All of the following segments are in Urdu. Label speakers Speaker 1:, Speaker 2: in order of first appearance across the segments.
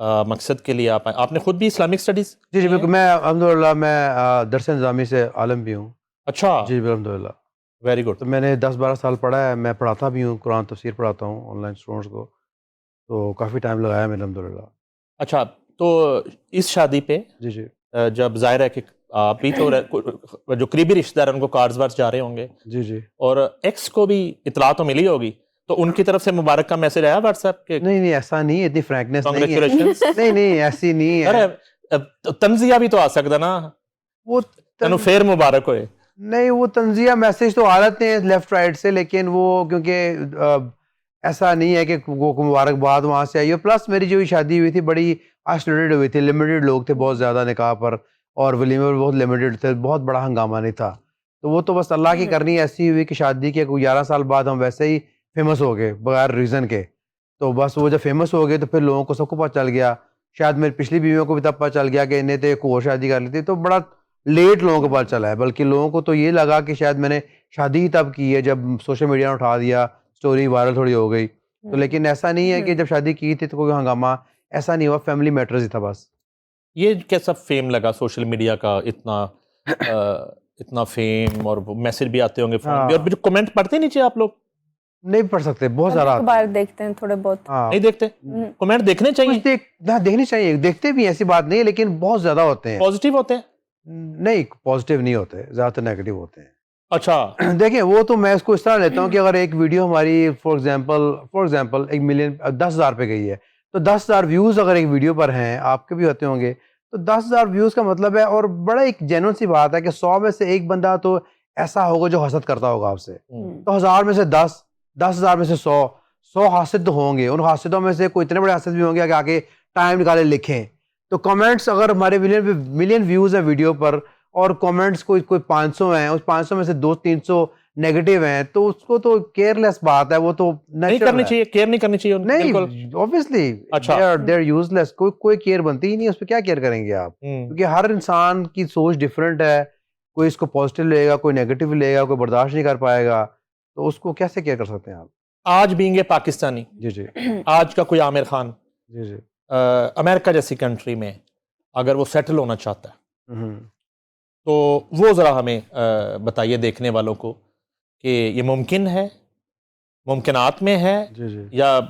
Speaker 1: مقصد کے لیے آپ نے خود بھی اسلامک اسٹڈیز؟
Speaker 2: جی بالکل، میں الحمدللہ میں درس نظامی سے عالم بھی ہوں.
Speaker 1: اچھا
Speaker 2: جی الحمدللہ،
Speaker 1: ویری گڈ.
Speaker 2: تو میں نے 10-12 سال پڑھا ہے. میں پڑھاتا بھی ہوں، قرآن تفسیر پڑھاتا ہوں آن لائن اسٹوڈنٹس کو، تو کافی ٹائم لگایا میں الحمدللہ.
Speaker 1: اچھا تو اس شادی پہ
Speaker 2: جی
Speaker 1: جب ظاہر ہے کہ آپ بھی تو جو قریبی رشتہ دار ان کو کارڈز وارڈز جا رہے ہوں گے،
Speaker 2: جی
Speaker 1: اور ایکس کو بھی اطلاع تو ملی ہوگی، تو ان کی طرف سے مبارک کا میسج آیا واٹس ایپ کے
Speaker 2: نہیں ایسا نہیں ہے، اتنی فرینکنیس نہیں ہے.
Speaker 1: کانگریچولیشنز؟
Speaker 2: نہیں ایسی نہیں ہے.
Speaker 1: ارے تنزیہ بھی تو آ سکتا نا،
Speaker 2: وہ
Speaker 1: تینوں فیر مبارک ہوئے.
Speaker 2: نہیں، وہ تنزیہ میسج تو آ جاتے ہیں لیفٹ رائٹ سے، لیکن وہ کیونکہ ایسا نہیں ہے کہ وہ مبارکباد وہاں سے آئی ہو. پلس میری جو شادی ہوئی تھی بڑی آئسولیٹڈ ہوئی تھی، لمیٹڈ لوگ تھے بہت زیادہ نکاح پر، اور ولیمے بھی بہت لمیٹڈ تھے، بہت بڑا ہنگامہ نہیں تھا. تو وہ تو بس اللہ کی کرنی ایسی ہوئی کہ شادی کے کوئی 11 سال بعد ہم ویسے ہی فیمس ہو گئے بغیر ریزن کے. تو بس وہ جب فیمس ہو گئے تو پھر لوگوں کو سب کو پتہ چل گیا. شاید میری پچھلی بیویوں کو بھی تب پتہ چل گیا کہ انہیں تو ایک اور شادی کر لی تھی، تو بڑا لیٹ لوگوں کو پتہ چلا ہے. بلکہ لوگوں کو تو یہ لگا کہ شاید میں نے شادی ہی تب کی ہے جب سوشل میڈیا نے اٹھا دیا، سٹوری وائرل تھوڑی ہو گئی. تو لیکن ایسا نہیں ہے کہ جب شادی کی تھی تو کوئی ہنگامہ ایسا نہیں ہوا، فیملی میٹرز ہی تھا بس.
Speaker 1: یہ کیسا فیم لگا سوشل میڈیا کا، اتنا فیم، اور میسج بھی آتے ہوں گے فون پہ، اور جو کمنٹ پڑھتے نیچے آپ لوگ؟
Speaker 2: نہیں پڑھ سکتے، بہت زیادہ
Speaker 3: اخبار دیکھتے ہیں تھوڑے بہت.
Speaker 1: نہیں دیکھتے؟ کمنٹ دیکھنے چاہیے،
Speaker 2: دیکھنی چاہیے، دیکھتے بھی ایسی بات نہیں ہے، لیکن بہت زیادہ ہوتے ہیں.
Speaker 1: پازیٹیو ہوتے ہیں؟
Speaker 2: نہیں پازیٹیو نہیں ہوتے، زیادہ تر نیگیٹو ہوتے ہیں.
Speaker 1: اچھا
Speaker 2: دیکھیں وہ تو میں اس کو اس طرح لیتا ہوں کہ اگر ایک ویڈیو ہماری فار ایگزامپل 1 ملین 10,000 پہ گئی ہے، تو 10,000 ویوز اگر ایک ویڈیو پر ہیں، آپ کے بھی ہوتے ہوں گے، تو 10,000 ویوز کا مطلب ہے، اور بڑا ایک جینوئن سی بات ہے کہ 100 میں سے ایک بندہ تو ایسا ہوگا جو حسد کرتا ہوگا آپ سے. تو 1000 میں سے 10,000 میں سے 100 حاسد تو ہوں گے. ان حاسدوں میں سے کوئی اتنے بڑے حاسد بھی ہوں گے کہ آگے ٹائم نکالے لکھیں. تو کمنٹس اگر ہمارے ملین ویوز ہیں ویڈیو پر، اور کمنٹس کوئی 500 ہیں، اس 500 میں سے 200-300 نیگیٹو ہیں، تو اس کو تو کیئر لیس بات ہے. وہ تو
Speaker 1: نہیں کرنی چاہیے، کیئر نہیں کرنی چاہیے.
Speaker 2: نہیں obviously they are useless. کوئی کیئر بنتی ہی نہیں، اس پہ کیا کیئر کریں گے آپ؟ کیونکہ ہر انسان کی سوچ ڈفرینٹ ہے. کوئی اس کو پازیٹیو لے گا، کوئی نیگیٹو لے گا، کوئی برداشت نہیں کر پائے گا. تو اس کو کیسے کیئر کر سکتے ہیں آپ؟
Speaker 1: آج بینگ اے پاکستانی،
Speaker 2: جی
Speaker 1: آج کا کوئی عامر خان
Speaker 2: جی
Speaker 1: امریکہ جیسی کنٹری میں اگر وہ سیٹل ہونا چاہتا ہے، تو وہ ذرا ہمیں بتائیے دیکھنے والوں کو کہ یہ ممکن ہے، ممکنات میں ہے، یا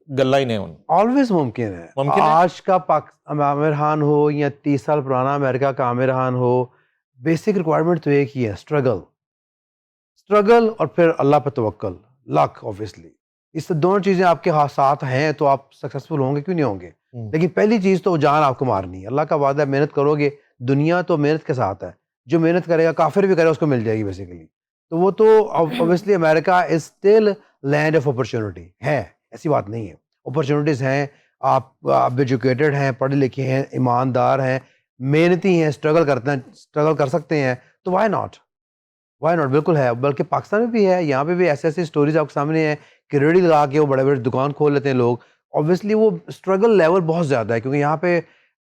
Speaker 1: گلہ ہی نہیں؟
Speaker 2: آلویز ممکن ہے. آج کا عامر خان ہو یا 30 سال پرانا امریکہ کا عامر خان ہو، بیسک ریکوائرمنٹ تو ایک ہی ہے، اسٹرگل اور پھر اللہ پہ توکل، لک. آبویسلی اس دونوں چیزیں آپ کے ساتھ ہیں تو آپ سکسیسفل ہوں گے، کیوں نہیں ہوں گے؟ لیکن پہلی چیز تو جان آپ کو مارنی ہے. اللہ کا وعدہ ہے محنت کرو گے، دنیا تو محنت کے ساتھ ہے. جو محنت کرے گا، کافر بھی کرے گا، اس کو مل جائے گی بیسیکلی. تو وہ تو obviously America is still land of opportunity ہے، ایسی بات نہیں ہے. اپرچونٹیز ہیں، آپ ایجوکیٹڈ ہیں، پڑھے لکھے ہیں، ایماندار ہیں، محنتی ہیں، اسٹرگل کر سکتے ہیں، تو وائی ناٹ بالکل ہے. بلکہ پاکستان میں بھی ہے، یہاں پہ بھی ایسے اسٹوریز آپ کے سامنے ہیں کہ ریڑھی لگا کے وہ بڑے بڑے دکان کھول لیتے ہیں لوگ. obviously وہ اسٹرگل لیول بہت زیادہ ہے، کیونکہ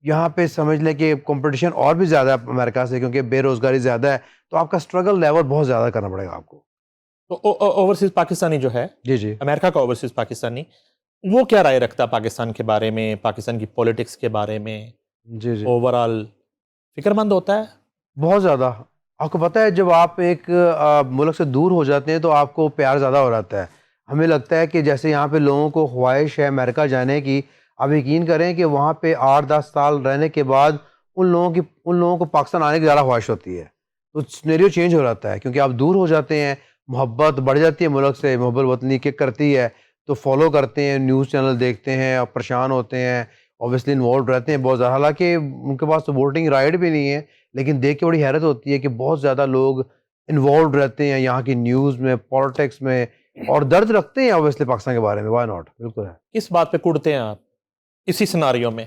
Speaker 2: یہاں پہ سمجھ لیں کہ کمپٹیشن اور بھی زیادہ ہے امریکہ سے، کیونکہ بے روزگاری زیادہ ہے. تو آپ کا اسٹرگل لیول بہت زیادہ کرنا پڑے گا آپ کو.
Speaker 1: تو اوورسیز پاکستانی جو ہے،
Speaker 2: جی
Speaker 1: امریکہ کا اوورسیز پاکستانی، وہ کیا رائے رکھتا ہے پاکستان کے بارے میں، پاکستان کی پولیٹکس کے بارے میں؟
Speaker 2: جی
Speaker 1: اوور آل فکر مند ہوتا ہے؟
Speaker 2: بہت زیادہ. آپ کو پتہ ہے جب آپ ایک ملک سے دور ہو جاتے ہیں تو آپ کو پیار زیادہ ہو جاتا ہے. ہمیں لگتا ہے کہ جیسے یہاں پہ لوگوں کو خواہش ہے امریکہ جانے کی، آپ یقین کریں کہ وہاں پہ 8-10 سال رہنے کے بعد ان لوگوں کو پاکستان آنے کی زیادہ خواہش ہوتی ہے. تو سینیریو چینج ہو جاتا ہے، کیونکہ آپ دور ہو جاتے ہیں، محبت بڑھ جاتی ہے ملک سے، محبت وطنی کک کرتی ہے، تو فالو کرتے ہیں، نیوز چینل دیکھتے ہیں، اور پریشان ہوتے ہیں، اوبیسلی انوالوڈ رہتے ہیں بہت زیادہ. حالانکہ ان کے پاس تو ووٹنگ رائٹ بھی نہیں ہے، لیکن دیکھ کے بڑی حیرت ہوتی ہے کہ بہت زیادہ لوگ انوالوڈ رہتے ہیں یہاں کی نیوز میں، پالیٹکس میں، اور درد رکھتے ہیں اوبیسلی پاکستان کے بارے میں. Why not? بالکل ہے.
Speaker 1: کس بات پہ کڑتے ہیں آپ اسی سیناریو میں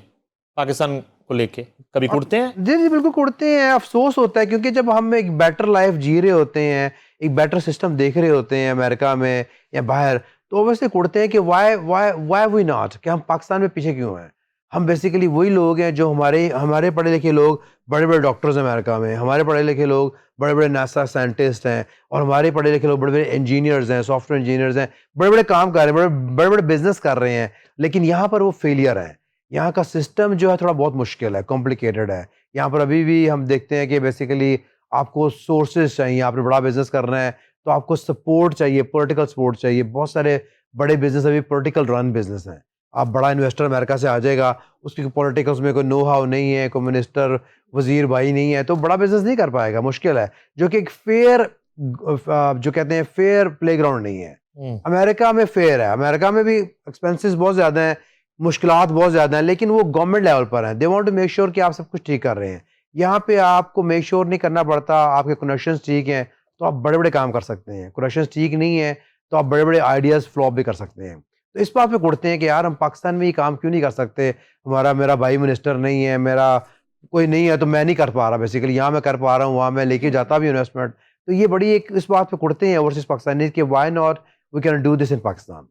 Speaker 1: پاکستان کو لے کے؟ کبھی کڑتے ہیں؟
Speaker 2: جی بالکل کڑتے ہیں. افسوس ہوتا ہے کیونکہ جب ہم ایک بیٹر لائف جی رہے ہوتے ہیں، ایک بیٹر سسٹم دیکھ رہے ہوتے ہیں امریکہ میں یا باہر، تو اوبیسلی کڑتے ہیں کہ وائی وی ناٹ، کہ ہم پاکستان میں پیچھے کیوں ہیں. ہم بیسیکلی وہی لوگ ہیں جو ہمارے پڑھے لکھے لوگ بڑے بڑے ڈاکٹرز ہیں امریکہ میں، ہمارے پڑھے لکھے لوگ بڑے بڑے ناسا سائنٹسٹ ہیں، اور ہمارے پڑھے لکھے لوگ بڑے بڑے انجینئرز ہیں، سافٹ ویئر انجینئرز ہیں، بڑے بڑے کام کر رہے ہیں، بڑے بڑے بزنس کر رہے ہیں. لیکن یہاں پر وہ فیلئر ہیں، یہاں کا سسٹم جو ہے تھوڑا بہت مشکل ہے, کمپلیکیٹڈ ہے. یہاں پر ابھی بھی ہم دیکھتے ہیں کہ بیسیکلی آپ کو سورسز چاہیے, آپ نے بڑا بزنس کرنا ہے تو آپ کو سپورٹ چاہیے, پولیٹیکل سپورٹ چاہیے. بہت سارے بڑے بزنس ابھی پولیٹیکل رن بزنس ہیں. آپ بڑا انویسٹر امریکہ سے آ جائے گا, اس کی پولیٹیکلس میں کوئی نو ہاؤ نہیں ہے, کوئی منسٹر وزیر بھائی نہیں ہے, تو بڑا بزنس نہیں کر پائے گا, مشکل ہے. جو کہ ایک فیئر جو کہتے ہیں فیئر پلے گراؤنڈ نہیں ہے. امریکہ میں فیئر ہے, امریکہ میں بھی ایکسپینسز بہت زیادہ ہیں, مشکلات بہت زیادہ ہیں, لیکن وہ گورنمنٹ لیول پر ہیں. They want to make sure کہ آپ سب کچھ ٹھیک کر رہے ہیں. یہاں پہ آپ کو میک شیور نہیں کرنا پڑتا, آپ کے کنیکشنز ٹھیک ہیں تو آپ بڑے بڑے کام کر سکتے ہیں. کنیکشنز ٹھیک نہیں ہیں تو آپ بڑے بڑے آئیڈیاز فلوپ بھی کر سکتے ہیں. تو اس بات پہ اڑتے ہیں کہ یار ہم پاکستان میں یہ کام کیوں نہیں کر سکتے, میرا بھائی منسٹر نہیں ہے, میرا کوئی نہیں ہے تو میں نہیں کر پا رہا. بیسیکلی یہاں میں کر پا رہا ہوں, وہاں میں لے کے جاتا بھی انویسٹمنٹ. تو یہ بڑی ایک اس بات پہ اڑتے ہیں اوورسیز پاکستانی کہ why not we can do this in Pakistan.